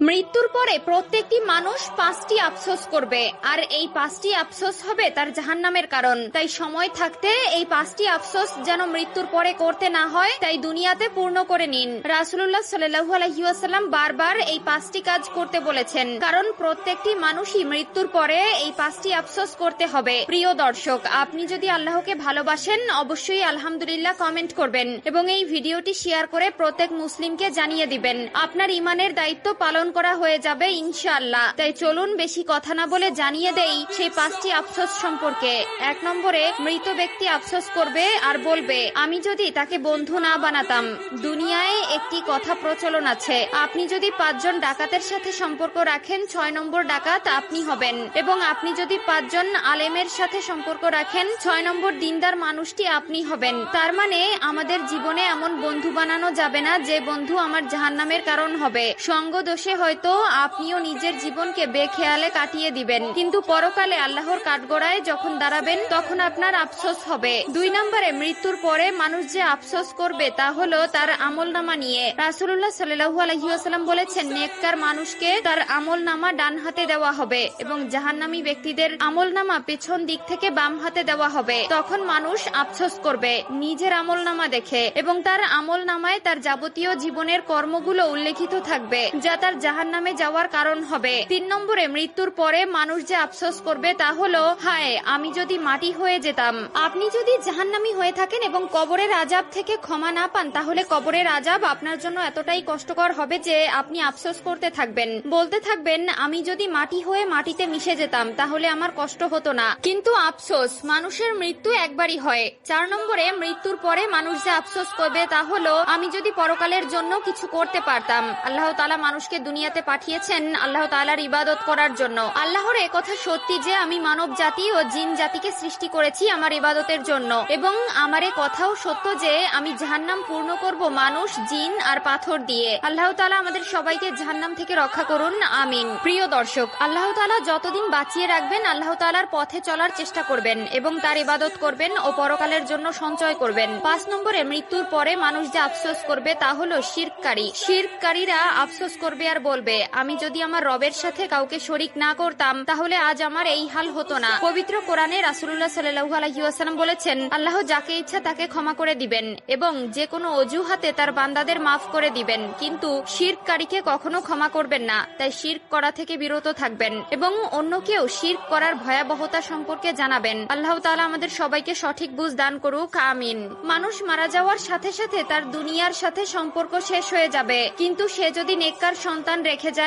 মৃত্যুর পরে প্রত্যেকটি মানুষ 5টি আফসোস করবে, আর এই 5টি আফসোস হবে তার জাহান্নামের কারণ। তাই সময় থাকতে এই 5টি আফসোস যেন মৃত্যুর পরে করতে না হয়, তাই দুনিয়াতে পূর্ণ করে নিন। রাসূলুল্লাহ সাল্লাল্লাহু আলাইহি ওয়াসাল্লাম বারবার এই 5টি কাজ করতে বলেছেন, কারণ প্রত্যেকটি মানুষই মৃত্যুর পরে এই 5টি আফসোস করতে হবে। প্রিয় দর্শক, আপনি যদি আল্লাহকে ভালোবাসেন অবশ্যই আলহামদুলিল্লাহ কমেন্ট করবেন এবং এই ভিডিওটি শেয়ার করে প্রত্যেক মুসলিমকে জানিয়ে দিবেন। আপনার ইমানের দায়িত্ব পালন করা হয়ে যাবে ইনশাআল্লাহ। তাই চলুন বেশি কথা না বলে জানিয়ে দেই সেই 5টি আফসোস সম্পর্কে। 1 নম্বরে, মৃত ব্যক্তি আফসোস করবে আর বলবে, আমি যদি তাকে বন্ধু না বানাতাম। দুনিয়ায় একটি কথা প্রচলন আছে, আপনি যদি 5 জন ডাকাতের সাথে সম্পর্ক রাখেন 6 নম্বর ডাকাত আপনি হবেন, এবং আপনি যদি 5 জন আলেমের সাথে সম্পর্ক রাখেন 6 নম্বর দিনদার মানুষটি আপনি হবেন। তার মানে আমাদের জীবনে এমন বন্ধু বানানো যাবে না যে বন্ধু আমার জাহান্নামের কারণ হবে। সঙ্গ দোষে হয়তো আপনিও নিজের জীবনকে বেখেয়ালে কাটিয়ে দিবেন, কিন্তু পরকালে আল্লাহর কাঠগড়ায় যখন দাঁড়াবেন তখন আপনার আফসোস হবে। 2 নম্বরে, মৃত্যুর পরে মানুষ যে আফসোস করবে তা হলো তার আমলনামা নিয়ে। রাসূলুল্লাহ সাল্লাল্লাহু আলাইহি ওয়াসাল্লাম বলেছেন, নেককার মানুষকে তার আমলনামা ডান হাতে দেওয়া হবে এবং জাহান্নামী ব্যক্তিদের আমলনামা পেছন দিক থেকে বাম হাতে দেওয়া হবে। তখন মানুষ আফসোস করবে নিজের আমলনামা দেখে, এবং তার আমলনামায় তার যাবতীয় জীবনের কর্মগুলো উল্লেখিত থাকবে যা তার জাহান্নামে যাওয়ার কারণ হবে। 3 নম্বরে, মৃত্যুর পরে মানুষ যে আফসোস করবে তা হলো, হায় আমি যদি মাটি হয়ে যেতাম। আপনি যদি জাহান্নামী হয়ে থাকেন এবং কবরের আযাব থেকে ক্ষমা না পান, তাহলে কবরের আযাব আপনার জন্য এতটাই কষ্টকর হবে যে আপনি আফসোস করতে থাকবেন, বলতে থাকবেন, আমি যদি মাটি হয়ে মাটিতে মিশে যেতাম তাহলে আমার কষ্ট হতো না। কিন্তু আফসোস মানুষের মৃত্যু একবারই হয়। 4 নম্বরে, মৃত্যুর পরে মানুষ যে আফসোস করবে তা হলো, আমি যদি পরকালের জন্য কিছু করতে পারতাম। আল্লাহ তাআলা মানুষকে দুনিয়াতে পাঠিয়েছেন আল্লাহ তাআলার ইবাদত করার জন্য। আল্লাহর একথা সত্যি যে আমি মানব জাতি ও জিন জাতিকে সৃষ্টি করেছি আমার ইবাদতের জন্য, এবং আমার এ কথাও সত্য যে আমি জাহান্নাম পূর্ণ করব মানুষ, জিন আর পাথর দিয়ে। আল্লাহ তাআলা আমাদের সবাইকে জাহান্নাম থেকে রক্ষা করুন, আমিন। প্রিয় দর্শক, আল্লাহ তাআলা যতদিন বাঁচিয়ে রাখবেন আল্লাহ তাআলার পথে চলার চেষ্টা করবেন এবং তার ইবাদত করবেন ও পরকালের জন্য সঞ্চয় করবেন। 5 নম্বরে, মৃত্যুর পরে মানুষ যে আফসোস করবে তা হলো শিরককারী। শিরককারীরা আফসোস করবে আর বলবে, আমি যদি আমার রবের সাথে কাউকে শরীক না করতাম তাহলে আজ আমার এই হাল হতো না। পবিত্র কোরআনে রাসূলুল্লাহ সাল্লাল্লাহু আলাইহি ওয়াসাল্লাম বলেছেন, আল্লাহ যাকে ইচ্ছা তাকে ক্ষমা করে দিবেন এবং যে কোনো অজুহাতে তার বান্দাদের মাফ করে দিবেন, কিন্তু শিরককারীকে কখনো ক্ষমা করবেন না। তাই শিরক করা থেকে বিরত থাকবেন এবং অন্যকেও শিরক করার ভয়াবহতা সম্পর্কে জানাবেন। আল্লাহ তাআলা আমাদের সবাইকে সঠিক বুঝ দান করুক, আমিন। মানুষ মারা যাওয়ার সাথে সাথে তার দুনিয়ার সাথে সম্পর্ক শেষ হয়ে যাবে, কিন্তু সে যদি নেককার সন্তান রেখে যায়